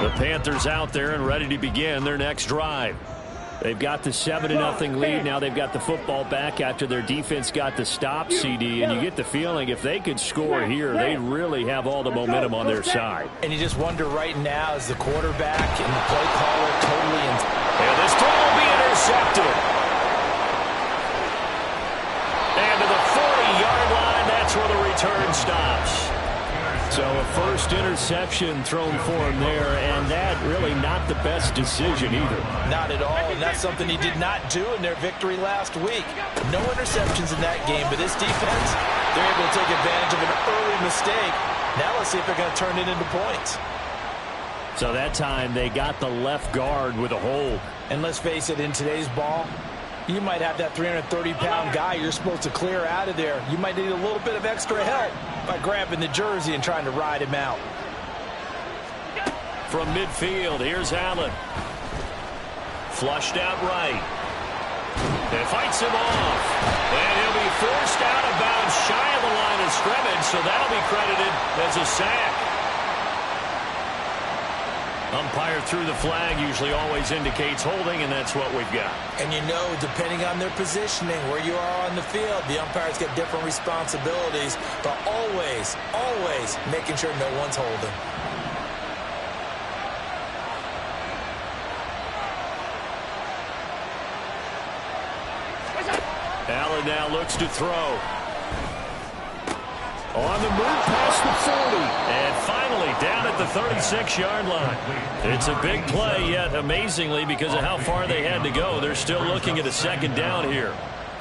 The Panthers out there and ready to begin their next drive. They've got the 7-0 lead. Now they've got the football back after their defense got the stop, CD. And you get the feeling if they could score here, they really have all the momentum on their side. And you just wonder right now, is the quarterback and the play caller totally in. And this throw will be intercepted. And to the 40-yard line, that's where the return stops. So a first interception thrown for him there, and that really not the best decision either. Not at all, and that's something he did not do in their victory last week. No interceptions in that game, but this defense, they're able to take advantage of an early mistake. Now let's see if they're going to turn it into points. So that time they got the left guard with a hold. And let's face it, in today's ball, you might have that 330-pound guy you're supposed to clear out of there. You might need a little bit of extra help by grabbing the jersey and trying to ride him out. From midfield, here's Allen. Flushed out right. And fights him off. And he'll be forced out of bounds shy of the line of scrimmage, so that'll be credited as a sack. Umpire threw the flag, usually always indicates holding, and that's what we've got. And you know, depending on their positioning, where you are on the field, the umpires get different responsibilities, but always, always making sure no one's holding. Allen now looks to throw. On the move past the 40. And finally down at the 36-yard line. It's a big play, yet amazingly, because of how far they had to go, they're still looking at a second down here.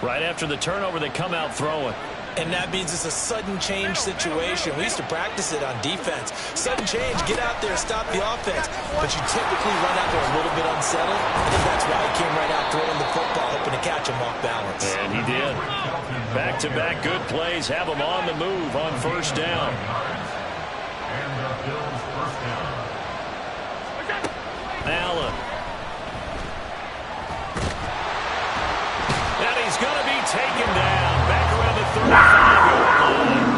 Right after the turnover, they come out throwing. And that means it's a sudden change situation. We used to practice it on defense. Sudden change, get out there, stop the offense. But you typically run out there a little bit unsettled. I think that's why he came right out throwing the football, hoping to catch him off balance. And he did. Back-to-back good plays have him on the move on first down. Allen. And he's going to be taken down. Back around the 35-yard line.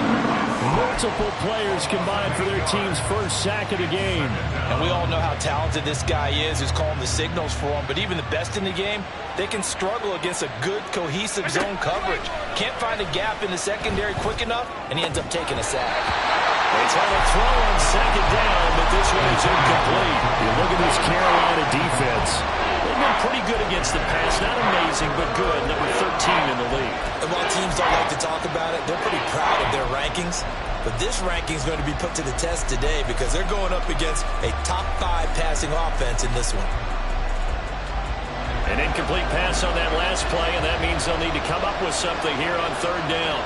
Multiple players combined for their team's first sack of the game. And we all know how talented this guy is who's calling the signals for him. But even the best in the game, they can struggle against a good, cohesive zone coverage. Can't find a gap in the secondary quick enough, and he ends up taking a sack. They try to throw on second down, but this one is incomplete. You look at this Carolina defense. They've been pretty good against the pass. Not amazing, but good. Number 13 in the league. And while teams don't like to talk about it, they're pretty proud of their rankings. But this ranking is going to be put to the test today because they're going up against a top 5 passing offense in this one. An incomplete pass on that last play, and that means they'll need to come up with something here on third down.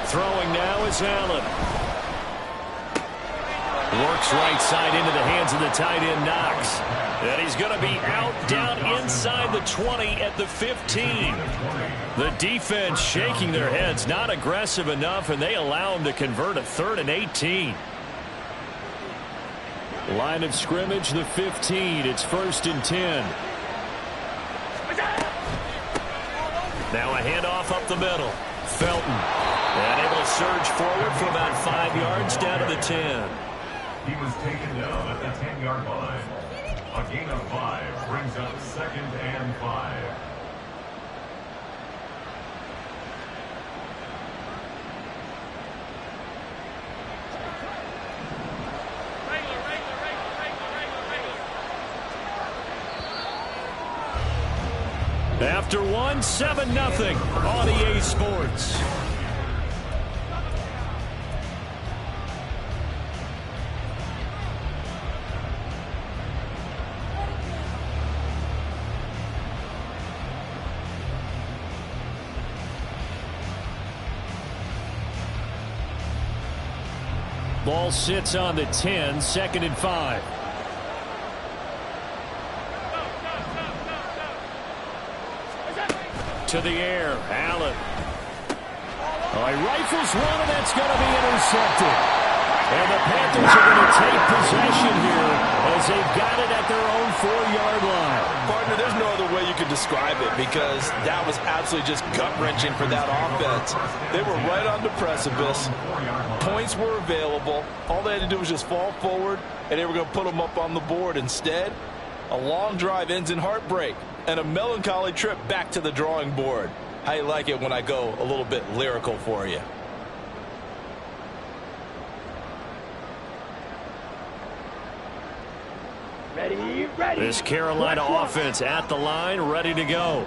Throwing now is Allen. Works right side into the hands of the tight end, Knox. And he's going to be out down inside the 20 at the 15. The defense shaking their heads, not aggressive enough, and they allow him to convert a 3rd and 18. Line of scrimmage, the 15. It's 1st and 10. Now a handoff up the middle. Felton. And able to surge forward for about 5 yards down to the 10. He was taken down at the 10-yard line. A gain of 5 brings up 2nd and 5. After one, 7-0 on EA Sports. Ball sits on the 10, 2nd and 5. To the air, Allen. Oh, he rifles one, and that's going to be intercepted. And the Panthers are going to take possession here as they've got it at their own 4-yard line. to describe it because that was absolutely just gut-wrenching for that offense. They were right on the precipice. Points were available. All they had to do was just fall forward, and they were going to put them up on the board. Instead, a long drive ends in heartbreak and a melancholy trip back to the drawing board. How you like it when I go a little bit lyrical for you? This Carolina offense at the line, ready to go.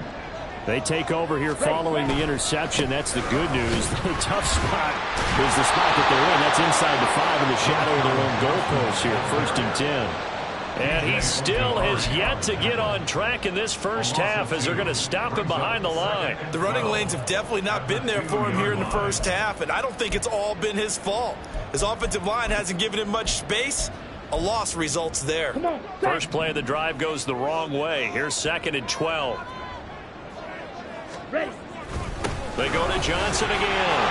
They take over here following the interception. That's the good news. The tough spot is the spot that they're in. That's inside the 5 in the shadow of their own goalpost here, 1st and 10. And he still has yet to get on track in this first half as they're going to stop him behind the line. The running lanes have definitely not been there for him here in the first half, and I don't think it's all been his fault. His offensive line hasn't given him much space. A loss results there. First play of the drive goes the wrong way. Here's 2nd and 12. Ready. They go to Johnson again.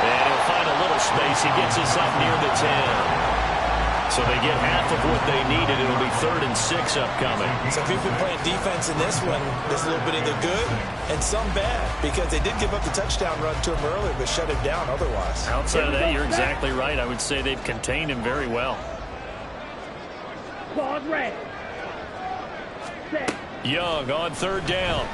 And he'll find a little space. He gets us up near the 10. So they get half of what they needed. It'll be 3rd and 6 upcoming. So if you've been playing defense in this one, there's a little bit of the good and some bad because they did give up the touchdown run to him earlier but shut him down otherwise. Outside of that, you're exactly right. I would say they've contained him very well. Claws red. Set. Young on 3rd down.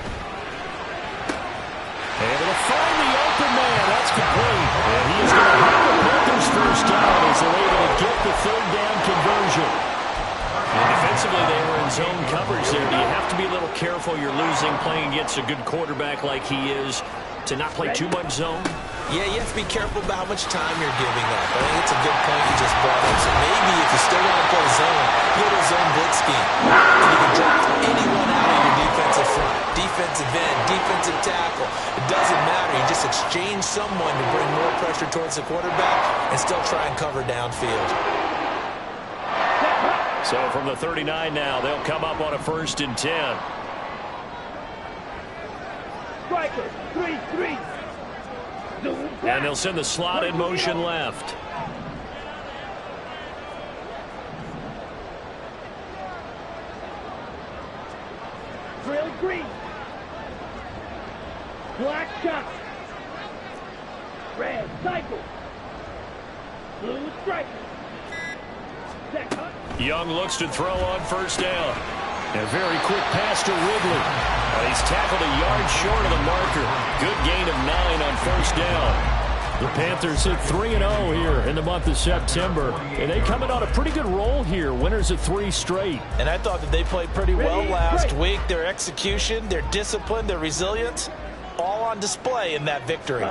Able to find the open man. That's complete. And he is going to have the Panthers first down as they're able to get the 3rd down conversion. And defensively, they were in zone coverage there. Do you have to be a little careful? You're losing playing against a good quarterback like he is to not play too much zone? Yeah, you have to be careful about how much time you're giving up. I think it's a good point you just brought up. So maybe if you still want to play zone, go to zone blitz scheme. And you can draft anyone out of your defensive front. Defensive end, defensive tackle. It doesn't matter. You just exchange someone to bring more pressure towards the quarterback and still try and cover downfield. So from the 39 now, they'll come up on a 1st and 10. Striker. 3-3. And they'll send the slot in motion left. Drill green. Black shot. Red cycle. Blue striker. Set cut. Young looks to throw on 1st down. A very quick pass to Ridley. He's tackled a yard short of the marker. Good gain of 9 on 1st down. The Panthers hit 3-0 here in the month of September. And they come in on a pretty good roll here. Winners of 3 straight. And I thought that they played pretty well last week. Their execution, their discipline, their resilience, all on display in that victory.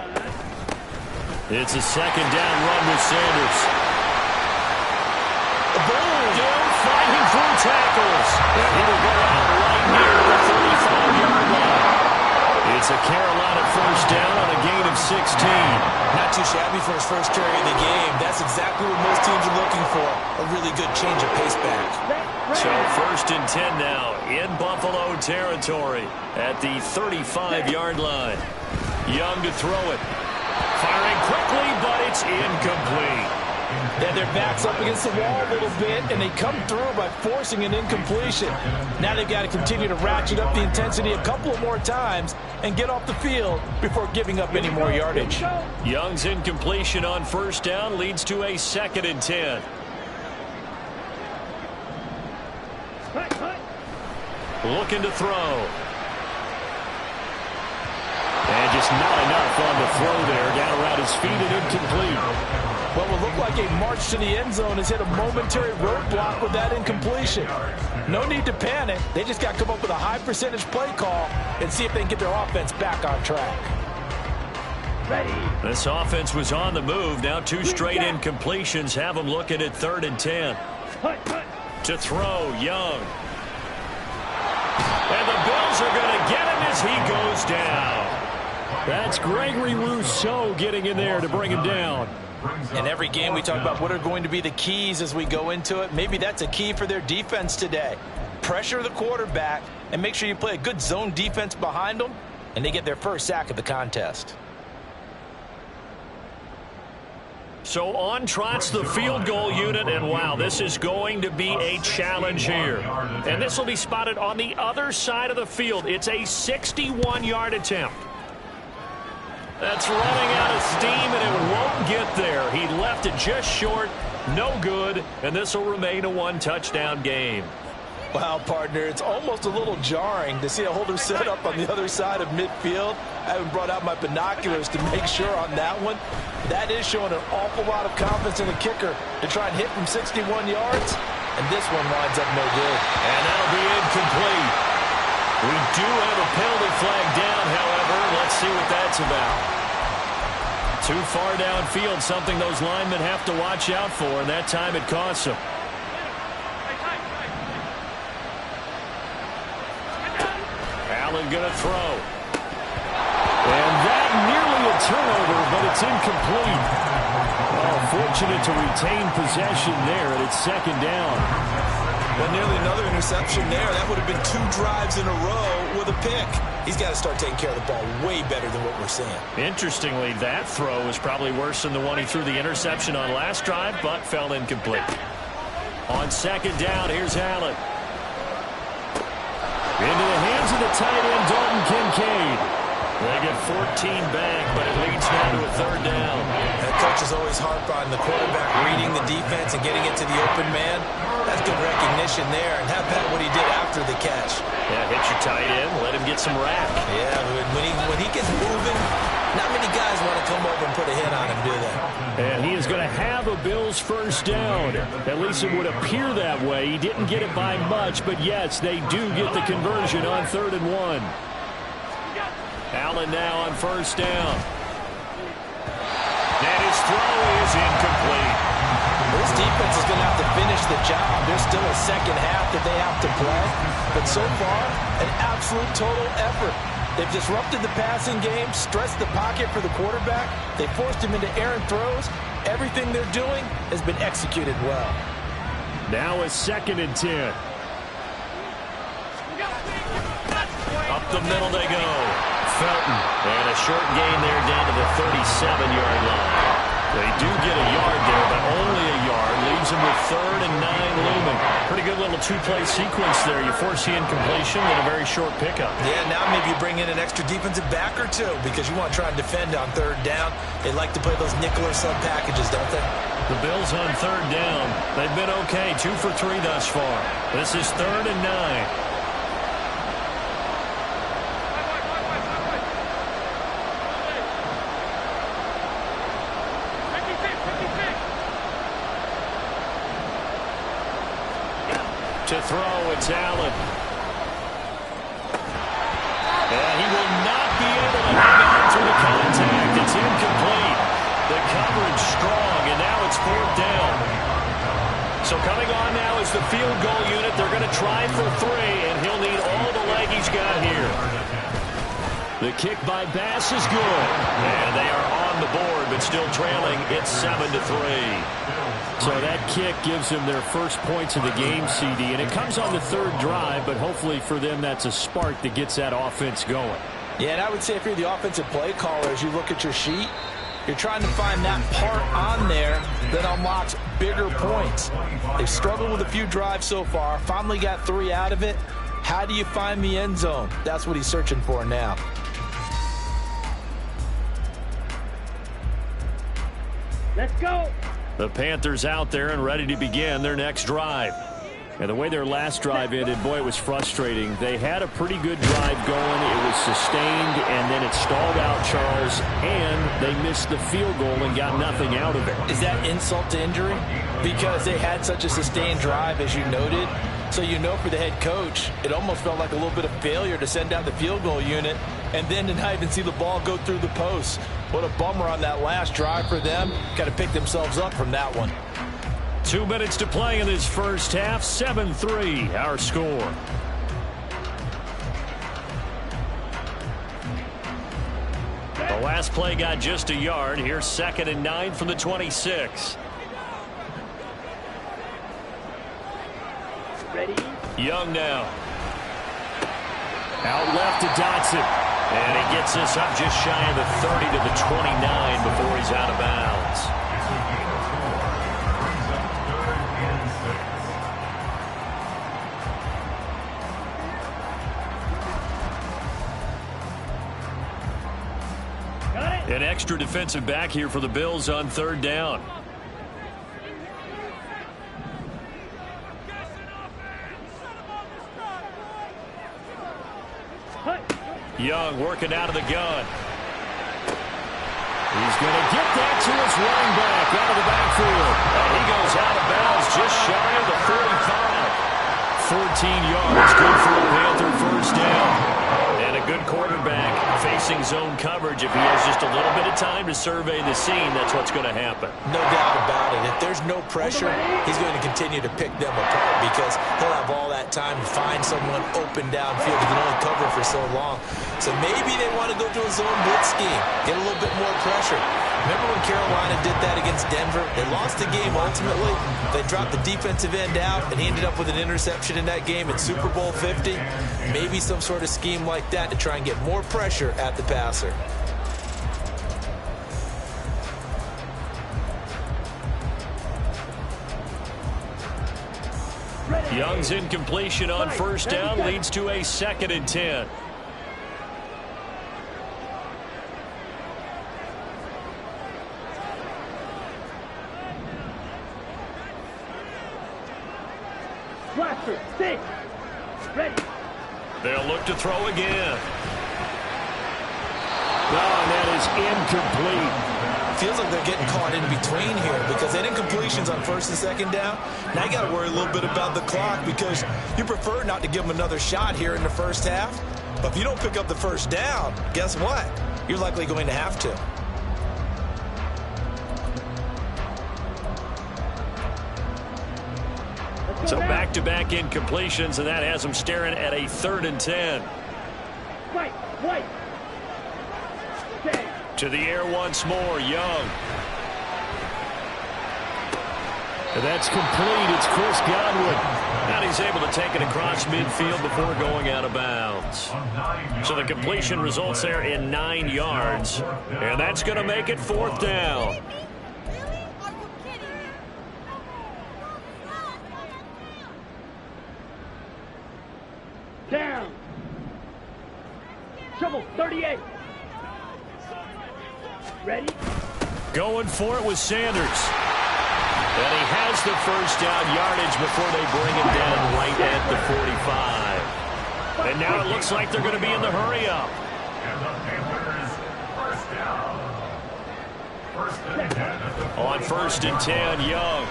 It's a 2nd down run with Sanders. Still fighting through tackles. And he will go out right near the 35-yard line. It's a Carolina 1st down on a gain of 16. Not too shabby for his first carry of the game. That's exactly what most teams are looking for. A really good change of pace back. So 1st and 10 now in Buffalo territory at the 35-yard line. Young to throw it. Firing quickly, but it's incomplete. Yeah, their back's up against the wall a little bit, and they come through by forcing an incompletion. Now they've got to continue to ratchet up the intensity a couple of more times and get off the field before giving up any more yardage. Young's incompletion on 1st down leads to a 2nd and 10. Looking to throw. And just not enough on the throw there. Down around his feet and incomplete. What will look like a march to the end zone has hit a momentary roadblock with that incompletion. No need to panic. They just got to come up with a high percentage play call and see if they can get their offense back on track. Ready. This offense was on the move. Now 2 straight incompletions have them looking at 3rd and 10. To throw, Young. And the Bills are going to get him as he goes down. That's Gregory Rousseau getting in there to bring him down. In every game we talk about what are going to be the keys as we go into it. Maybe that's a key for their defense today. Pressure the quarterback and make sure you play a good zone defense behind them, and they get their first sack of the contest. So on trots the field goal unit, and wow, this is going to be a challenge here. And this will be spotted on the other side of the field. It's a 61-yard attempt. That's running out of steam, and it won't get there. He left it just short, no good, and this will remain a one-touchdown game. Wow, partner, it's almost a little jarring to see a holder set up on the other side of midfield. I haven't brought out my binoculars to make sure on that one. That is showing an awful lot of confidence in the kicker to try and hit from 61 yards, and this one winds up no good. And that'll be incomplete. We do have a penalty flag down, however. Let's see what that's about. Too far downfield, something those linemen have to watch out for, and that time it costs them. Allen going to throw. And that nearly a turnover, but it's incomplete. Oh, fortunate to retain possession there, and it's second down. Well, nearly another interception there. That would have been 2 drives in a row with a pick. He's got to start taking care of the ball way better than what we're seeing. Interestingly, that throw was probably worse than the one he threw the interception on last drive, but fell incomplete. On second down, here's Allen. Into the hands of the tight end, Dalton Kincaid. They get 14 back, but it leads now to a third down. That coach is always harp on the quarterback reading the defense and getting it to the open man. That's good recognition there, and how about what he did after the catch? Yeah, hit your tight end, let him get some rack. Yeah, when he gets moving, not many guys want to come over and put a hit on him, do they? And he is going to have a Bills first down. At least it would appear that way. He didn't get it by much, but yes, they do get the conversion on 3rd and 1. Allen now on first down. And his throw is incomplete. This defense is going to have to finish the job. There's still a second half that they have to play. But so far, an absolute total effort. They've disrupted the passing game, stressed the pocket for the quarterback. They forced him into errant throws. Everything they're doing has been executed well. Now a 2nd and 10. Up the middle they go. Felton. And a short gain there down to the 37-yard line. They do get a yard there, but only a yard. Leaves them with 3rd and 9 looming. Pretty good little 2-play sequence there. You force the incompletion and a very short pickup. Yeah, now maybe you bring in an extra defensive back or 2 because you want to try and defend on 3rd down. They like to play those nickel or sub packages, don't they? The Bills on 3rd down. They've been okay, 2 for 3 thus far. This is 3rd and 9. To throw, it's Allen. And he will not be able to hang on through the contact. It's incomplete. The coverage strong, and now it's 4th down. So coming on now is the field goal unit. They're going to try for 3, and he'll need all the leg he's got here. The kick by Bass is good. And they are on the board, but still trailing. It's 7-3. So that kick gives them their first points of the game, CD, and it comes on the 3rd drive, but hopefully for them that's a spark that gets that offense going. Yeah, and I would say if you're the offensive play caller, as you look at your sheet, you're trying to find that part on there that unlocks bigger points. They've struggled with a few drives so far, finally got 3 out of it. How do you find the end zone? That's what he's searching for now. Let's go. The Panthers out there and ready to begin their next drive. And the way their last drive ended, boy, it was frustrating. They had a pretty good drive going. It was sustained, and then it stalled out, Charles, and they missed the field goal and got nothing out of it. Is that insult to injury? Because they had such a sustained drive, as you noted. So you know for the head coach, it almost felt like a little bit of failure to send out the field goal unit and then to not even see the ball go through the post. What a bummer on that last drive for them. Got to pick themselves up from that one. 2 minutes to play in this first half. 7-3, our score. The last play got just a yard. Here's 2nd and 9 from the 26. Ready? Young now. Out left to Dotson. And he gets us up just shy of the 30 to the 29 before he's out of bounds. An extra defensive back here for the Bills on 3rd down. Young working out of the gun. He's going to get that to his running back out of the backfield. And he goes out of bounds just shy of the 45. 14 yards, good for a Panther first down. And a good quarterback facing zone coverage. If he has just a little bit of time to survey the scene, that's what's going to happen. No doubt about it. If there's no pressure, he's going to continue to pick them apart because he'll have all that time to find someone open downfield. He can only cover for so long. So maybe they want to go to a zone blitz scheme, get a little bit more pressure. Remember when Carolina did that against Denver? They lost the game ultimately. They dropped the defensive end out, and he ended up with an interception in that game in Super Bowl 50. Maybe some sort of scheme like that to try and get more pressure at the passer. Young's incompletion on first down leads to a 2nd and 10. Blaster, 6. Ready. They'll look to throw again. No, and that is incomplete. Feels like they're getting caught in between here because they did incompletions on 1st and 2nd down. Now you got to worry a little bit about the clock because you prefer not to give them another shot here in the first half. But if you don't pick up the first down, guess what? You're likely going to have to. So back-to-back incompletions, and that has them staring at a 3rd and 10. Right. To the air once more, Young. And that's complete. It's Chris Godwin. And he's able to take it across midfield before going out of bounds. So the completion results there in 9 yards. And that's going to make it 4th down. Down. Trouble, 38. Ready? Going for it with Sanders. And he has the first down yardage before they bring him down right at the 45. And now it looks like they're going to be in the hurry-up. And the Panthers, first down. First and 10. On 1st and 10, Young.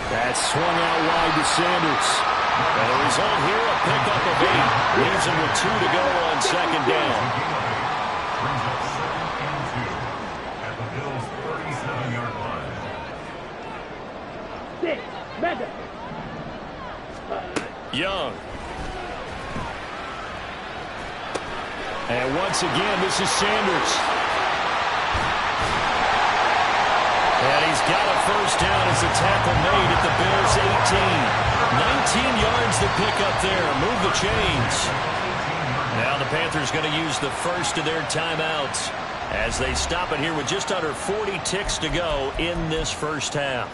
That's swung out wide to Sanders. And the result here, a pickup of 8. Leaves him with 2 to go on 2nd down. Brings up 2nd and 2 at the Bills' 37-yard line. 6. Madden. Young. And once again, this is Sanders. And he's got a first down as a tackle made at the Bills' 18. 19 yards to pick up there. Move the chains. Now the Panthers going to use the first of their timeouts as they stop it here with just under 40 ticks to go in this first half.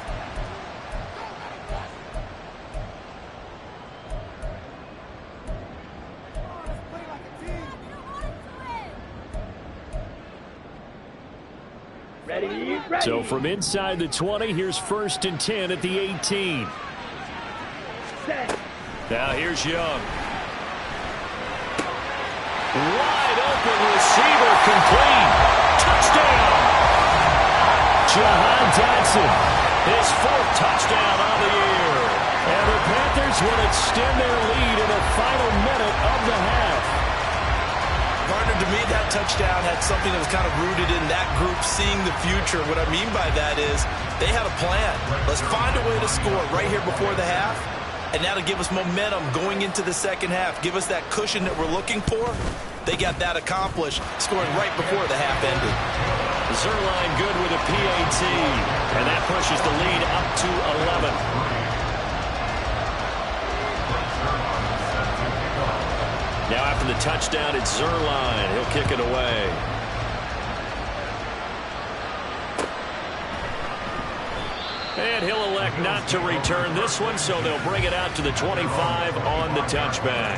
Ready. So from inside the 20, here's 1st and 10 at the 18. Set. Now here's Young. Wide open receiver, complete. Touchdown. Jahan Dotson, his 4th touchdown on the year. And the Panthers will extend their lead in the final minute of the half. Partner, to me, that touchdown had something that was kind of rooted in that group seeing the future. What I mean by that is they had a plan. Let's find a way to score right here before the half. And now to give us momentum going into the second half, give us that cushion that we're looking for. They got that accomplished, scoring right before the half ended. Zerline good with a PAT, and that pushes the lead up to 11. Now after the touchdown, it's Zerline. He'll kick it away. And he'll elect not to return this one, so they'll bring it out to the 25 on the touchback.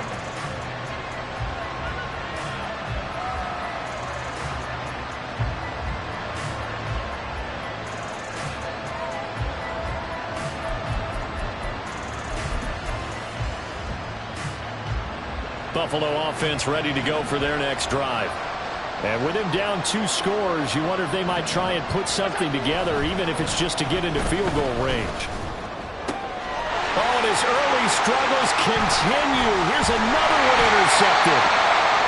Buffalo offense ready to go for their next drive. And with him down 2 scores, you wonder if they might try and put something together, even if it's just to get into field goal range. Oh, and his early struggles continue. Here's another one intercepted.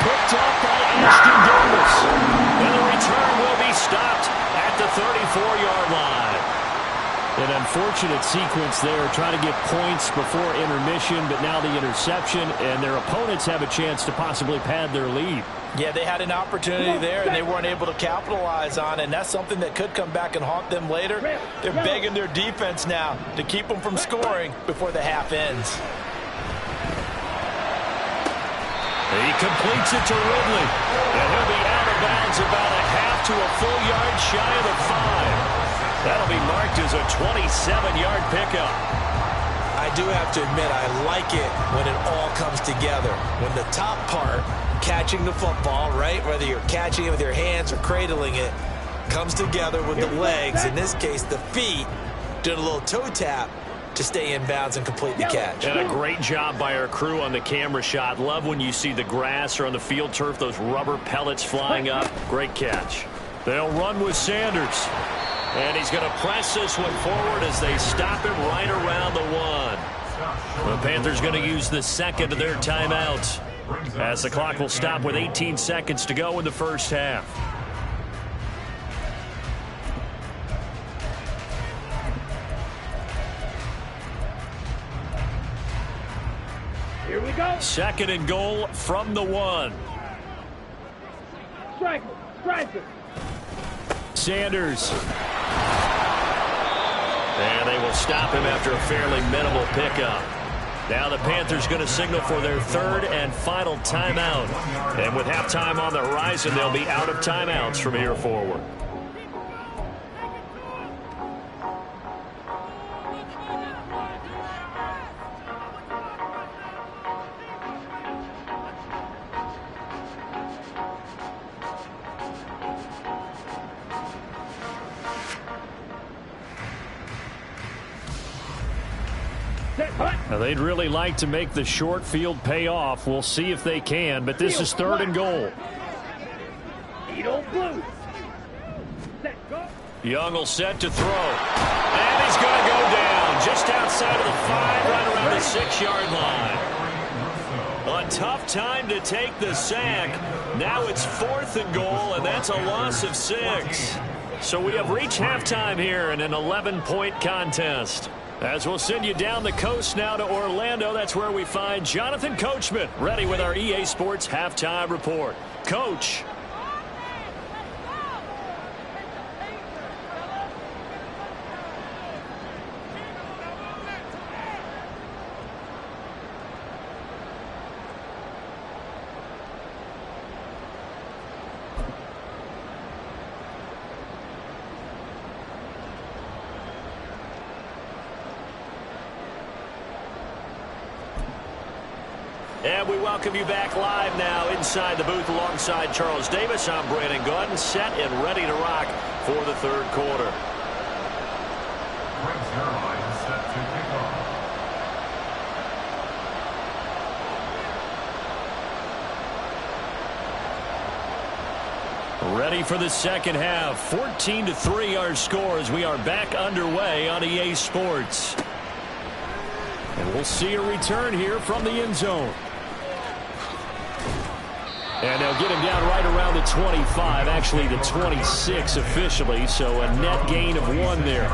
Picked up by Ashton Davis. And the return will be stopped at the 34-yard line. An unfortunate sequence there, trying to get points before intermission, but now the interception, and their opponents have a chance to possibly pad their lead. Yeah, they had an opportunity there, and they weren't able to capitalize on it, and that's something that could come back and haunt them later. They're begging their defense now to keep them from scoring before the half ends. He completes it to Ridley, and he'll be out of bounds about a half to a full yard shy of the 5. That'll be marked as a 27-yard pickup. I do have to admit, I like it when it all comes together. When the top part, catching the football, right, whether you're catching it with your hands or cradling it, comes together with the legs, in this case the feet, doing a little toe tap to stay in bounds and complete the catch. And a great job by our crew on the camera shot. Love when you see the grass or on the field turf, those rubber pellets flying up. Great catch. They'll run with Sanders. And he's going to press this one forward as they stop him right around the 1. The Panthers going to use the second of their timeouts, as the clock will stop with 18 seconds to go in the first half. Here we go. Second and goal from the 1. Striker. Sanders. And they will stop him after a fairly minimal pickup. Now the Panthers going to signal for their third and final timeout. And with halftime on the horizon, they'll be out of timeouts from here forward. Now they'd really like to make the short field pay off. We'll see if they can, but this is third and goal. Young will set to throw. And he's going to go down just outside of the 5, right around the 6-yard line. A tough time to take the sack. Now it's 4th and goal, and that's a loss of 6. So we have reached halftime here in an 11-point contest. As we'll send you down the coast now to Orlando, that's where we find Jonathan Coachman, ready with our EA Sports Halftime Report. Coach. And we welcome you back live now inside the booth alongside Charles Davis. I'm Brandon Gordon, set and ready to rock for the third quarter. Greg Zerline set to kick off. Ready for the second half. 14-3 our score as we are back underway on EA Sports. And we'll see a return here from the end zone. And they'll get him down right around the 25, actually the 26 officially, so a net gain of 1 there.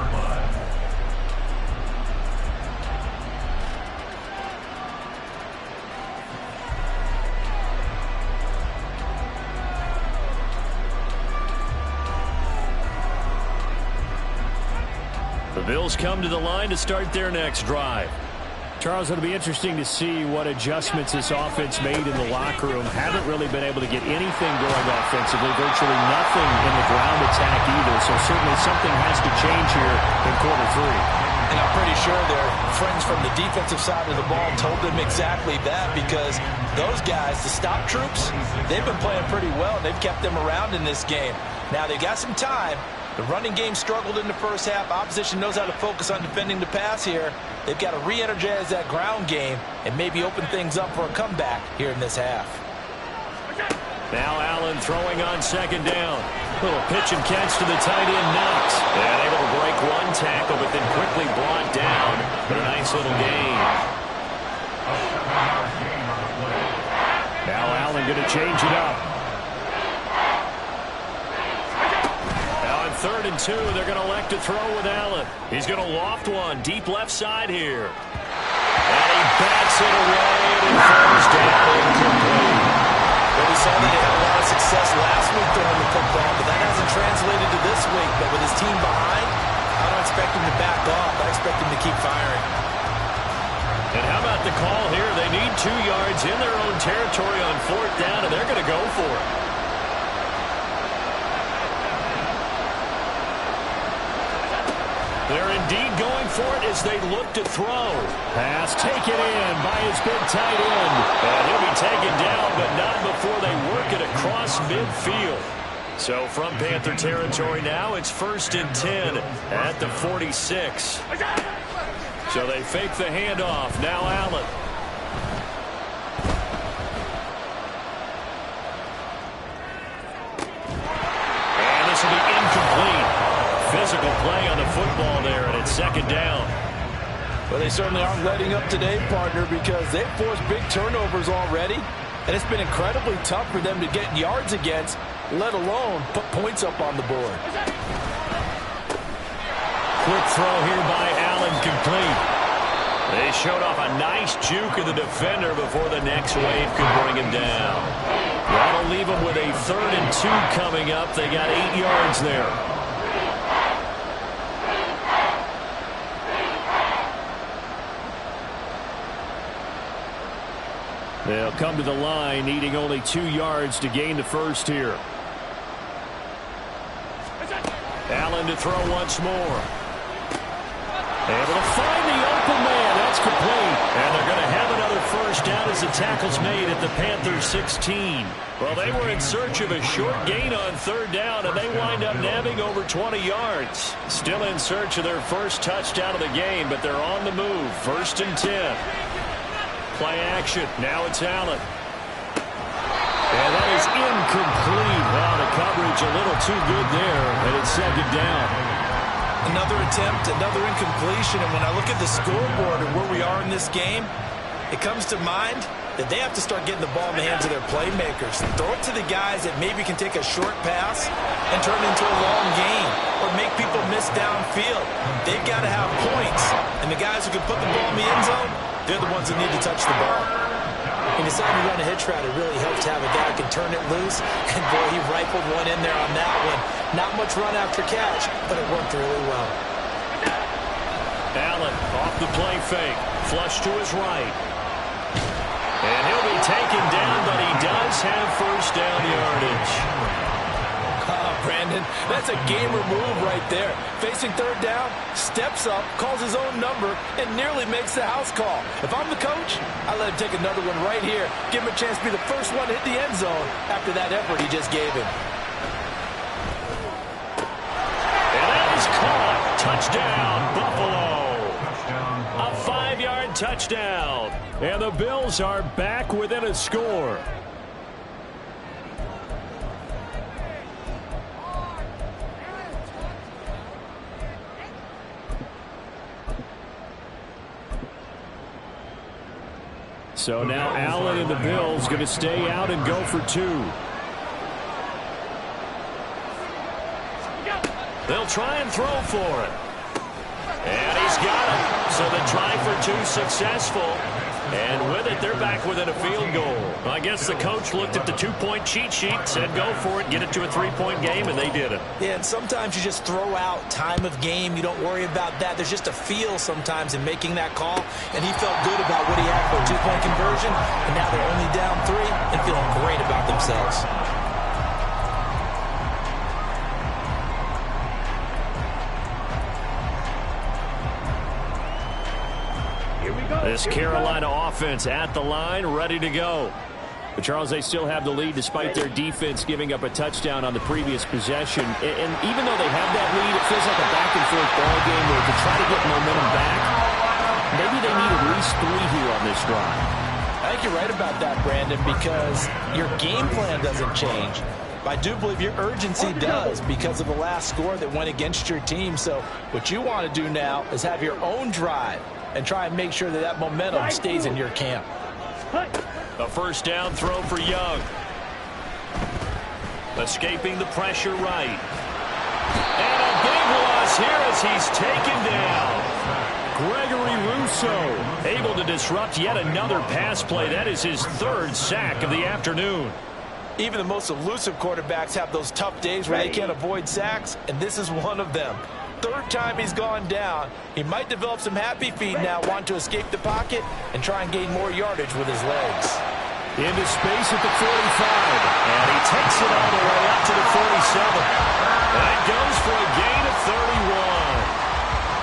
The Bills come to the line to start their next drive. Charles, it'll be interesting to see what adjustments this offense made in the locker room. Haven't really been able to get anything going offensively, virtually nothing in the ground attack either, so certainly something has to change here in quarter 3. And I'm pretty sure their friends from the defensive side of the ball told them exactly that, because those guys, the stop troops, they've been playing pretty well, and they've kept them around in this game. Now, they've got some time, The running game struggled in the first half. Opposition knows how to focus on defending the pass here. They've got to re-energize that ground game and maybe open things up for a comeback here in this half. Now Allen throwing on second down. Little pitch and catch to the tight end, Knox. And able to break one tackle, but then quickly brought down. But a nice little gain. Now Allen going to change it up. Now on 3rd and 2, they're going to elect to throw with Allen. He's going to loft one deep left side here. And he bats it away and throws down incomplete. Well, we saw that he had a lot of success last week throwing the football, but that hasn't translated to this week. But with his team behind, I don't expect him to back off. I expect him to keep firing. And how about the call here? They need 2 yards in their own territory on 4th down, and they're going to go for it. They're indeed going for it as they look to throw. Pass taken in by his big tight end. And he'll be taken down, but not before they work it across midfield. So from Panther territory now, it's 1st and 10 at the 46. So they fake the handoff. Now Allen. And this will be incomplete. Physical play on the football there, and it's 2nd down. Well, they certainly aren't letting up today, partner, because they've forced big turnovers already, and it's been incredibly tough for them to get yards against, let alone put points up on the board. Quick throw here by Allen, complete. They showed off a nice juke of the defender before the next wave could bring him down. That'll leave them with a 3rd and 2 coming up. They got 8 yards there. They'll come to the line, needing only 2 yards to gain the first here. Allen to throw once more. Able to find the open man. That's complete. And they're going to have another first down as the tackle's made at the Panthers 16. Well, they were in search of a short gain on 3rd down, and they wind up nabbing over 20 yards. Still in search of their first touchdown of the game, but they're on the move. 1st and 10. Play action. Now it's Allen. And that is incomplete. Wow, the coverage a little too good there, and it's 2nd down. Another attempt, another incompletion, and when I look at the scoreboard and where we are in this game, it comes to mind that they have to start getting the ball in the hands of their playmakers. Throw it to the guys that maybe can take a short pass and turn it into a long gain or make people miss downfield. They've got to have points, and the guys who can put the ball in the end zone, they're the ones that need to touch the ball. He decided to run a hitch route. It really helps to have a guy who can turn it loose. And, boy, he rifled one in there on that one. Not much run after catch, but it worked really well. Allen off the play fake. Flush to his right. And he'll be taken down, but he does have first down yardage. Brandon, that's a gamer move right there. Facing 3rd down, steps up, calls his own number, and nearly makes the house call. If I'm the coach, I let him take another one right here. Give him a chance to be the first one to hit the end zone after that effort he just gave him. And that is caught. Touchdown, Buffalo. A 5-yard touchdown. And the Bills are back within a score. So now Allen and the Bills going to stay out and go for 2. They'll try and throw for it. And he's got it. So the try for 2 successful. And with it, they're back within a field goal. I guess the coach looked at the 2-point cheat sheet, said go for it, get it to a 3-point game, and they did it. Yeah, and sometimes you just throw out time of game. You don't worry about that. There's just a feel sometimes in making that call, and he felt good about what he had for a 2-point conversion, and now they're only down 3 and feeling great about themselves. This Carolina offense at the line, ready to go. But, Charles, they still have the lead despite their defense giving up a touchdown on the previous possession. And even though they have that lead, it feels like a back-and-forth ball game where to try to get momentum back, maybe they need at least 3 here on this drive. I think you're right about that, Brandon, because your game plan doesn't change. But I do believe your urgency does because of the last score that went against your team. So what you want to do now is have your own drive and try and make sure that that momentum stays in your camp. A first down throw for Young. Escaping the pressure right. And a big loss here as he's taken down. Gregory Rousseau able to disrupt yet another pass play. That is his 3rd sack of the afternoon. Even the most elusive quarterbacks have those tough days where they can't avoid sacks, and this is one of them. 3rd time he's gone down. He might develop some happy feet now, wanting to escape the pocket and try and gain more yardage with his legs. Into space at the 45, and he takes it all the way up to the 47. That goes for a gain of 31.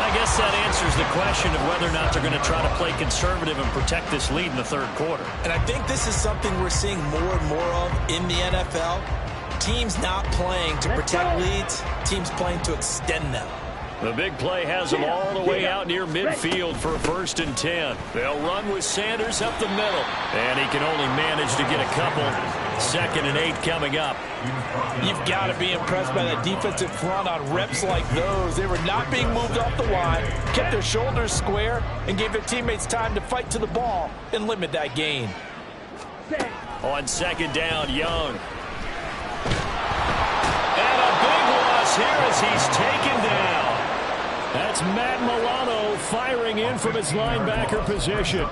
I guess that answers the question of whether or not they're going to try to play conservative and protect this lead in the 3rd quarter. And I think this is something we're seeing more and more of in the NFL. Teams not playing to protect leads, teams playing to extend them. The big play has them all the way out near midfield for a 1st and 10. They'll run with Sanders up the middle. And he can only manage to get a couple. 2nd and 8 coming up. You've got to be impressed by that defensive front on reps like those. They were not being moved off the line, kept their shoulders square, and gave their teammates time to fight to the ball and limit that gain. On 2nd down, Young. And a big loss here as he's taken down. That's Matt Milano firing in from his linebacker position.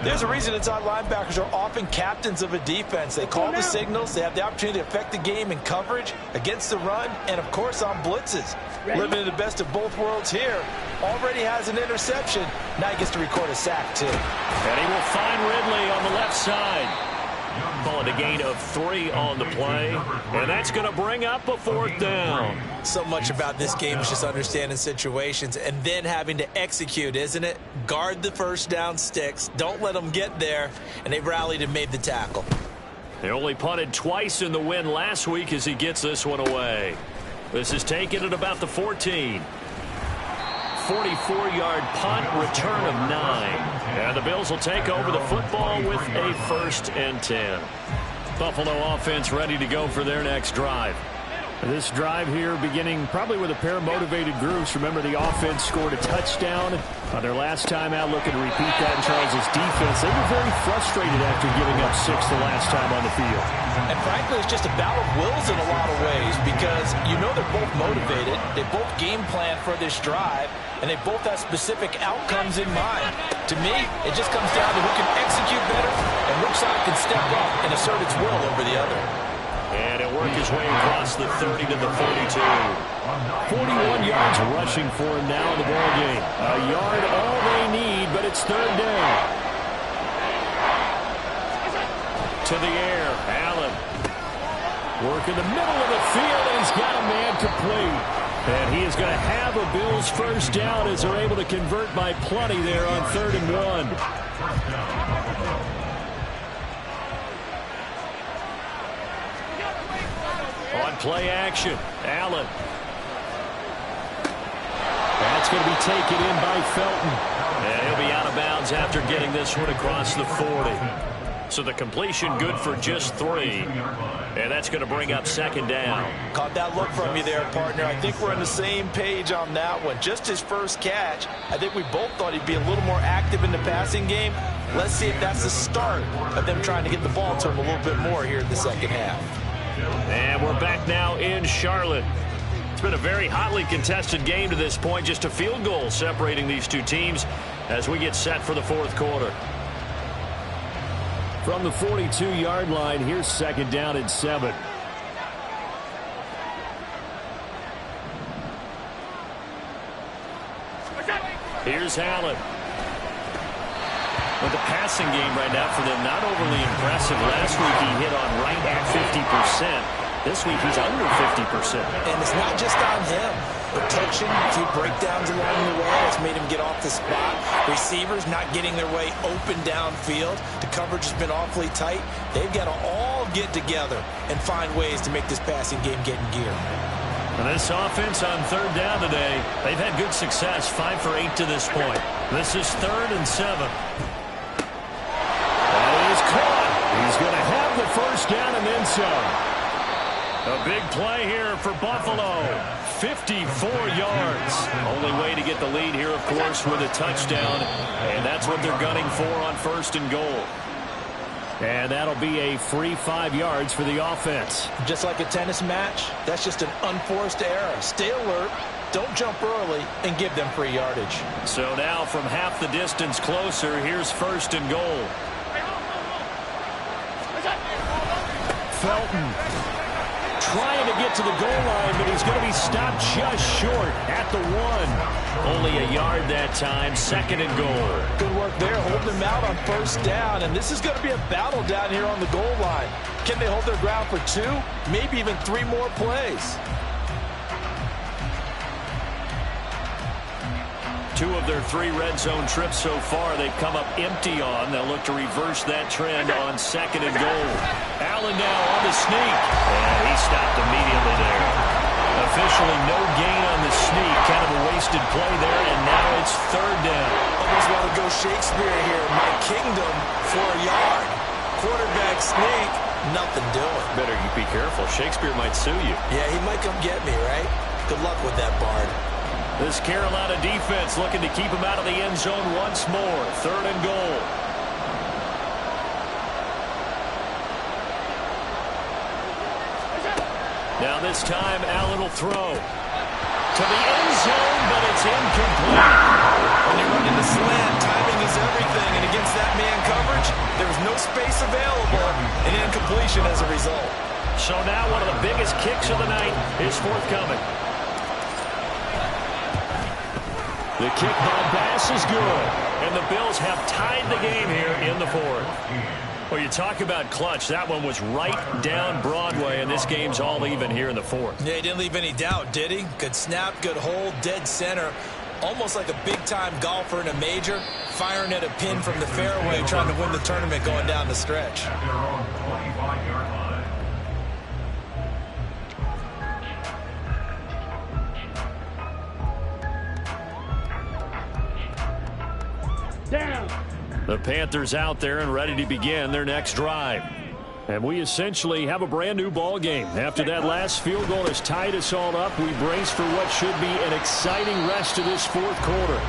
There's a reason inside linebackers are often captains of a defense. They call the signals. They have the opportunity to affect the game in coverage, against the run, and, of course, on blitzes. Living in the best of both worlds here. Already has an interception. Now he gets to record a sack, too. And he will find Ridley on the left side. Call it a gain of 3 on the play. And that's going to bring up a 4th down. So much about this game is just understanding situations and then having to execute, isn't it? Guard the first down sticks. Don't let them get there. And they've rallied and made the tackle. They only punted twice in the win last week as he gets this one away. This is taken at about the 14. 44-yard punt, return of 9. And the Bills will take over the football with a 1st and 10. Buffalo offense ready to go for their next drive. This drive here beginning probably with a pair of motivated groups. Remember, the offense scored a touchdown on their last time out. Looking to repeat that in Charles's defense. They were very frustrated after giving up 6 the last time on the field. And frankly, it's just a battle of wills in a lot of ways because you know they're both motivated. They both game plan for this drive, and they both have specific outcomes in mind. To me, it just comes down to who can execute better and which side can step up and assert its will over the other. And he'll work his way across the 30 to the 42. 41 yards rushing for him now in the ball game. A yard all they need, but it's 3rd down. To the air, Allen. Work in the middle of the field, and he's got a man complete. And he is going to have a Bills 1st down as they're able to convert by plenty there on 3rd and 1. On play action, Allen. That's going to be taken in by Felton. And he'll be out of bounds after getting this one across the 40. So the completion good for just 3. And that's going to bring up 2nd down. Caught that look from you there, partner. I think we're on the same page on that one. Just his first catch. I think we both thought he'd be a little more active in the passing game. Let's see if that's the start of them trying to get the ball to him a little bit more here in the 2nd half. And we're back now in Charlotte. It's been a very hotly contested game to this point. Just a field goal separating these two teams as we get set for the 4th quarter. From the 42-yard line, here's 2nd down and 7. Here's Allen. But the passing game right now for them not overly impressive. Last week he hit on right at 50%. This week he's under 50%. And it's not just on him. Protection, a few breakdowns along the way that's made him get off the spot. Receivers not getting their way open downfield. The coverage has been awfully tight. They've got to all get together and find ways to make this passing game get in gear. And this offense on third down today, they've had good success, 5 for 8 to this point. This is 3rd and 7. And he's caught. He's going to have the first down and then some. A big play here for Buffalo. 54 yards. Only way to get the lead here, of course, with a touchdown. And that's what they're gunning for on 1st and goal. And that'll be a free 5 yards for the offense. Just like a tennis match, that's just an unforced error. Stay alert, don't jump early, and give them free yardage. So now from half the distance closer, here's 1st and goal. Felton trying to get to the goal line, but he's going to be stopped just short at the 1. Only a yard that time, 2nd and goal. Good work there, holding them out on 1st down, and this is going to be a battle down here on the goal line. Can they hold their ground for 2, maybe even 3 more plays? 2 of their 3 red zone trips so far they've come up empty on. They'll look to reverse that trend on 2nd and goal. Allen now on the sneak. And he stopped immediately there. Officially no gain on the sneak. Kind of a wasted play there, and now it's 3rd down. Almost want to go Shakespeare here. My kingdom for a yard. Quarterback sneak, nothing doing. Better you be careful. Shakespeare might sue you. Yeah, he might come get me, right? Good luck with that, Bard. This Carolina defense looking to keep him out of the end zone once more. 3rd and goal. Now this time, Allen will throw to the end zone, but it's incomplete. When you're running the slant, timing is everything, and against that man coverage, there's no space available, and incompletion as a result. So now one of the biggest kicks of the night is forthcoming. The kick by Bass is good, and the Bills have tied the game here in the 4th. Well, you talk about clutch. That one was right down Broadway, and this game's all even here in the 4th. Yeah, he didn't leave any doubt, did he? Good snap, good hold, dead center. Almost like a big-time golfer in a major, firing at a pin from the fairway, trying to win the tournament going down the stretch. At their own 25-yard line. Down. The Panthers out there and ready to begin their next drive. And we essentially have a brand new ball game. After that last field goal has tied us all up, we brace for what should be an exciting rest of this 4th quarter.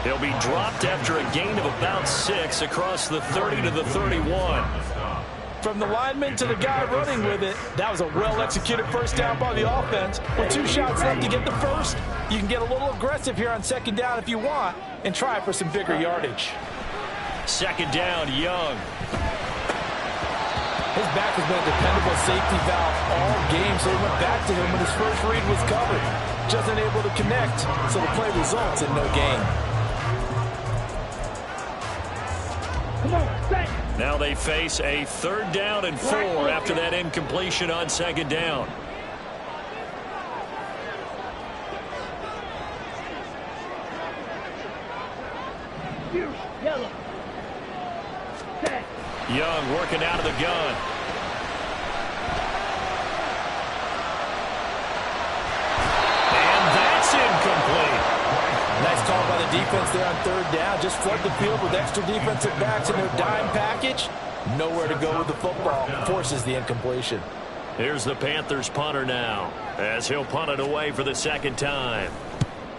He'll be dropped after a gain of about 6 across the 30 to the 31. From the lineman to the guy running with it, that was a well-executed 1st down by the offense. With 2 shots left to get the 1st, you can get a little aggressive here on 2nd down if you want and try for some bigger yardage. 2nd down, Young. His back has been a dependable safety valve all game, so he went back to him when his first read was covered. Just unable to connect, so the play results in no gain. Come on, set. Now they face a 3rd down and 4 after that incompletion on 2nd down. Yellow. Set. Young working out of the gun. And that's incomplete. Nice call by the defense there on 3rd down. Just flood the field with extra defensive backs in their dime package. Nowhere to go with the football. Forces the incompletion. Here's the Panthers punter now, as he'll punt it away for the 2nd time.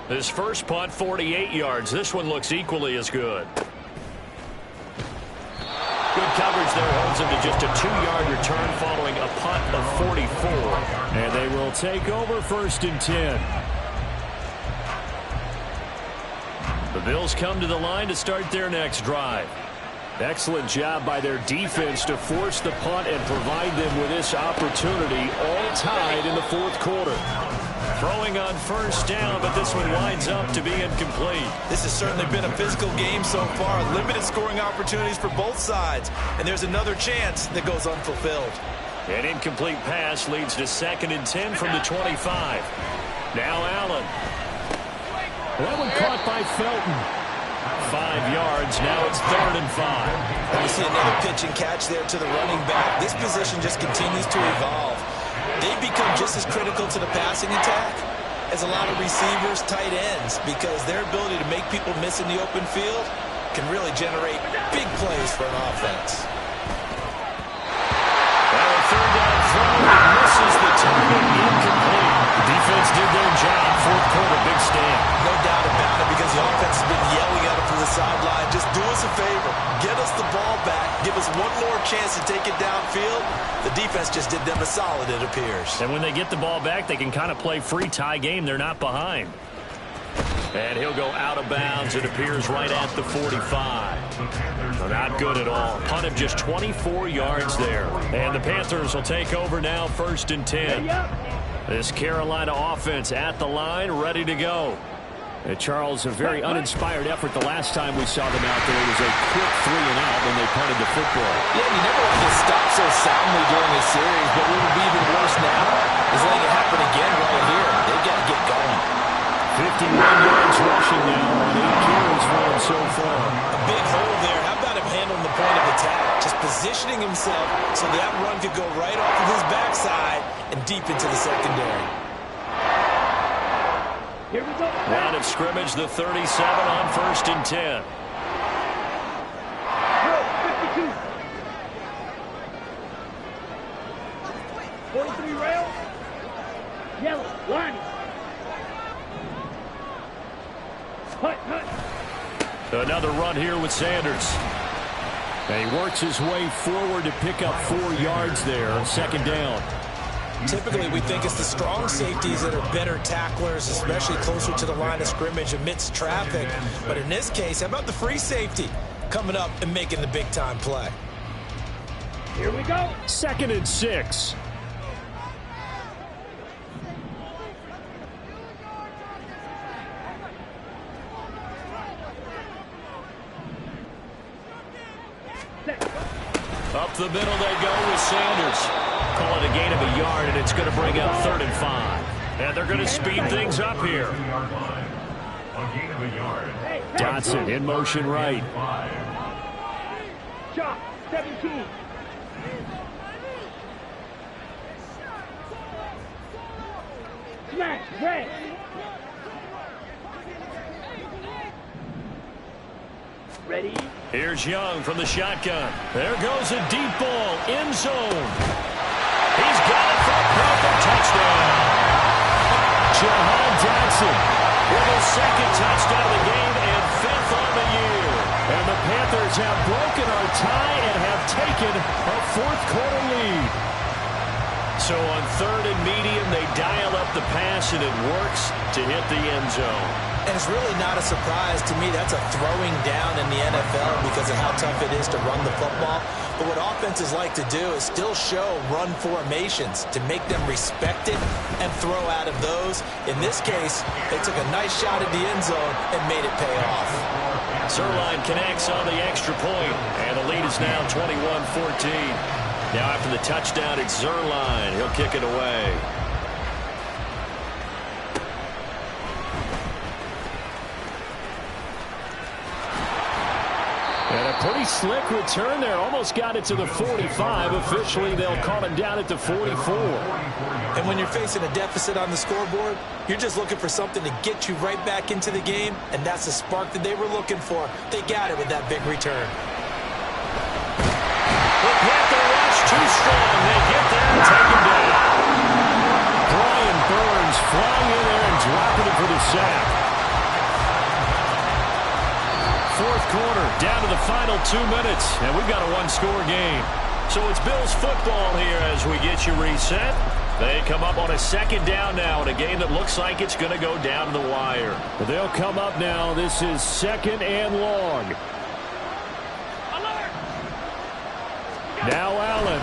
His first punt, 48 yards. This one looks equally as good. Good coverage there holds him to just a 2-yard return following a punt of 44. And they will take over 1st and 10. The Bills come to the line to start their next drive. Excellent job by their defense to force the punt and provide them with this opportunity, all tied in the 4th quarter. Throwing on 1st down, but this one winds up to be incomplete. This has certainly been a physical game so far. Limited scoring opportunities for both sides. And there's another chance that goes unfulfilled. An incomplete pass leads to 2nd and 10 from the 25. Now Allen. That one caught by Felton. 5 yards. Now it's 3rd and 5. We see another pitch and catch there to the running back. This position just continues to evolve. They've become just as critical to the passing attack as a lot of receivers, tight ends, because their ability to make people miss in the open field can really generate big plays for an offense. Well, 3rd down throw, misses the target, incomplete. The defense did their job. 4th quarter, big stand. No doubt about it, because the offense has been yelling at him from the sideline. Just do us a favor. Get us the ball back. Give us one more chance to take it downfield. The defense just did them a solid, it appears. And when they get the ball back, they can kind of play free tie game. They're not behind. And he'll go out of bounds. It appears right at the 45. So not good at all. Punt of just 24 yards there. And the Panthers will take over now, 1st and 10. This Carolina offense at the line, ready to go. And Charles, a very uninspired effort the last time we saw them out there. It was a quick 3 and out when they punted the football. Yeah, you never want to get stopped so soundly during a series, but what would be even worse now is letting it happen again right here. They've got to get going. 51 yards rushing now on 8 carries for him so far. A big hole there. How about him handling the point of attack? Just positioning himself so that run could go right off of his backside and deep into the secondary. Here we go. Line of scrimmage, the 37 on 1st and 10. 52. 43 rail. Yellow. Line. Hut, hut. Another run here with Sanders. And he works his way forward to pick up 4 yards there on 2nd down. Typically, we think it's the strong safeties that are better tacklers, especially closer to the line of scrimmage amidst traffic. But in this case, how about the free safety coming up and making the big-time play? Here we go. 2nd and 6. Up the middle they go with Sanders. Call it a gain of a yard, and it's going to bring up 3rd and 5. And they're going to speed things up here. Dotson in motion right. Shot. 17. Smash. Red. Ready. Here's Young from the shotgun. There goes a deep ball. End zone. He's got it for a perfect touchdown. Jahan Dotson with his 2nd touchdown of the game and 5th on the year. And the Panthers have broken our tie and have taken a 4th quarter lead. So on 3rd and medium, they dial up the pass, and it works to hit the end zone. And it's really not a surprise to me. That's a throwing down in the NFL because of how tough it is to run the football. But what offenses like to do is still show run formations to make them respect it and throw out of those. In this case, they took a nice shot at the end zone and made it pay off. Zerline connects on the extra point, and the lead is now 21-14. Now after the touchdown, it's Zerline. He'll kick it away. And a pretty slick return there. Almost got it to the 45. Officially, they'll call him down at the 44. And when you're facing a deficit on the scoreboard, you're just looking for something to get you right back into the game, and that's the spark that they were looking for. They got it with that big return. The Panther rush too strong. They get there and take him down. Brian Burns flying in there and dropping it for the sack. 4th quarter, down to the final 2 minutes, and we've got a 1-score game. So it's Bills football here as we get you reset. They come up on a 2nd down now in a game that looks like it's going to go down to the wire. But they'll come up now. This is 2nd and long. Now Allen.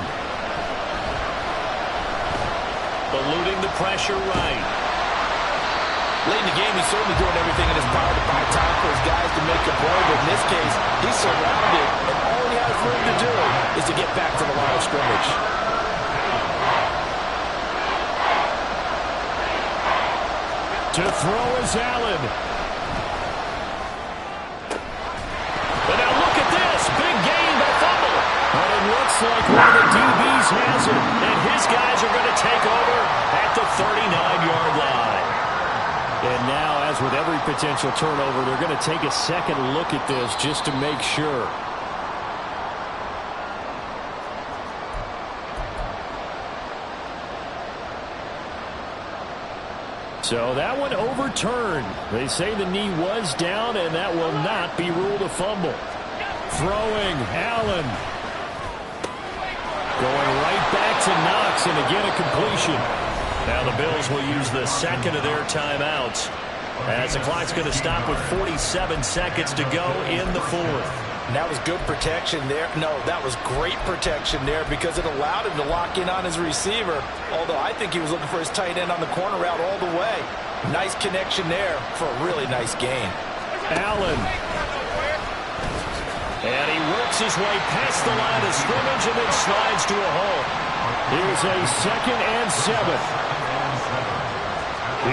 Eluding the pressure right. Late in the game, he's certainly doing everything in his power to buy time for his guys to make a play. But in this case, he's surrounded, and all he has room to do is to get back to the line of scrimmage. To throw is Allen. And now look at this. Big gain by fumble. But it looks like one of the DBs has it. And his guys are going to take over at the 39-yard line. And now, as with every potential turnover, they're going to take a second look at this just to make sure. So that one overturned. They say the knee was down, and that will not be ruled a fumble. Throwing, Allen. Going right back to Knox, and again a completion. Now the Bills will use the second of their timeouts as the clock's going to stop with 47 seconds to go in the fourth. And that was good protection there. No, that was great protection there because it allowed him to lock in on his receiver. Although I think he was looking for his tight end on the corner route all the way. Nice connection there for a really nice gain. Allen. And he works his way past the line of scrimmage and then slides to a hole. Here's a 2nd and 7.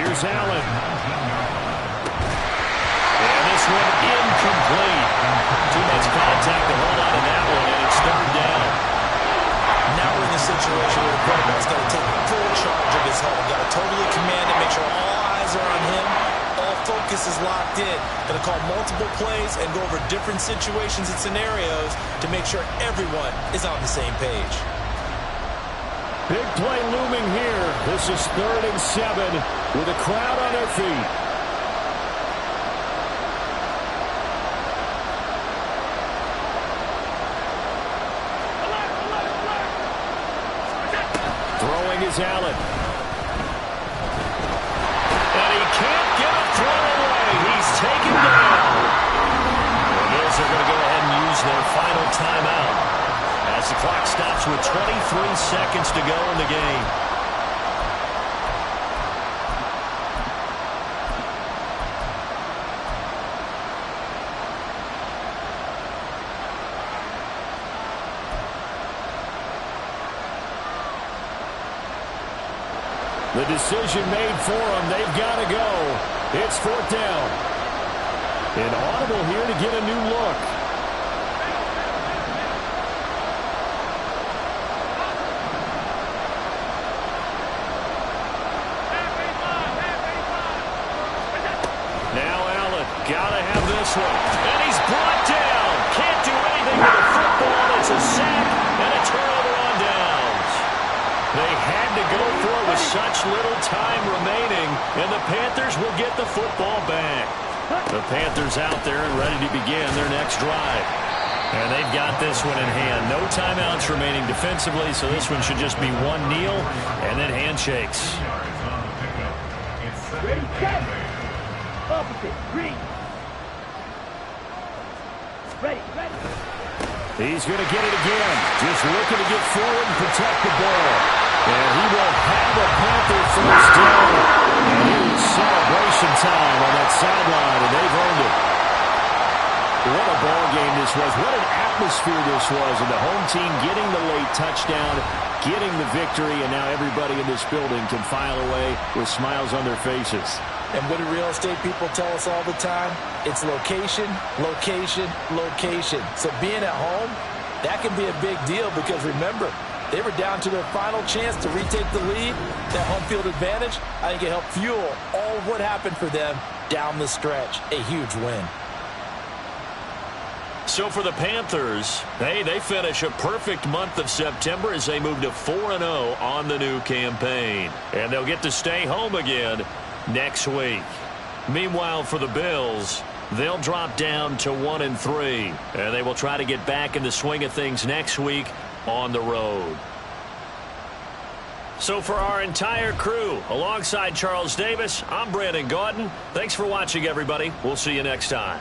Here's Allen. And this one incomplete. Too much contact to hold on to that one, and it's 3rd down. Now we're in the situation where the quarterback's got to take full charge of his home. Got to totally command it, make sure all eyes are on him. All focus is locked in. Going to call multiple plays and go over different situations and scenarios to make sure everyone is on the same page. Big play looming here. This is 3rd and 7 with a crowd on their feet. Throwing is Allen. And he can't get a throw away. He's taken down. The Bills are going to go ahead and use their final timeout as the clock stops with 23 seconds to go in the game. The decision made for them. They've got to go. It's 4th down. An audible here to get a new look. Now Allen. Got to have this one. And he's brought down. Can't do anything with the football. It's a sack and a turnover on downs. They had to go for it with such little time remaining, and the Panthers will get the football back. The Panthers out there and ready to begin their next drive. And they've got this one in hand. No timeouts remaining defensively, so this one should just be one kneel and then handshakes. Ready, set. Opposite, green. Ready, ready. He's going to get it again. Just looking to get forward and protect the ball. And he will have a Panther first down. And here's celebration time on that sideline, and they've earned it. What a ball game this was. What an atmosphere this was. And the home team getting the late touchdown, getting the victory, and now everybody in this building can file away with smiles on their faces. And what do real estate people tell us all the time? It's location, location, location. So being at home, that can be a big deal because remember, they were down to their final chance to retake the lead. That home field advantage, I think it helped fuel all of what happened for them down the stretch. A huge win. So for the Panthers, hey, they finish a perfect month of September as they move to 4-0 on the new campaign. And they'll get to stay home again next week. Meanwhile, for the Bills, they'll drop down to 1-3, and they will try to get back in the swing of things next week on the road. So for our entire crew, alongside Charles Davis, I'm Brandon Gaudin. Thanks for watching, everybody. We'll see you next time.